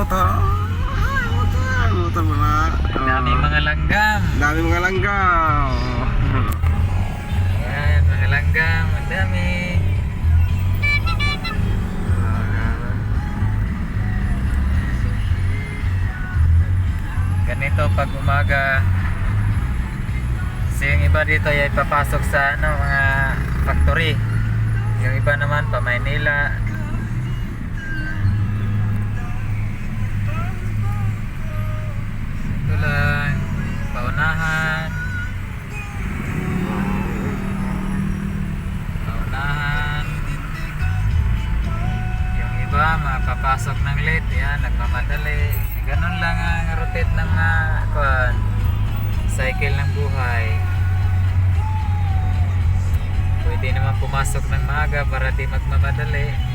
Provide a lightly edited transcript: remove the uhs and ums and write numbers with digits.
motor. Motor mo na. Daming mga langgam. Daming mga langgam. Ayan, mga langgam. Ang dami. Ganito pag umaga. Kasi yung iba dito ay papasok sa mga factory. Yung iba naman pa Maynila. Ito lang, paunahan. Paunahan. Yung iba makapasok ng late, yan, nagmamadali. Ganun lang ang rotate ng cycle ng buhay. Pwede naman pumasok ng maaga para di magmamadali.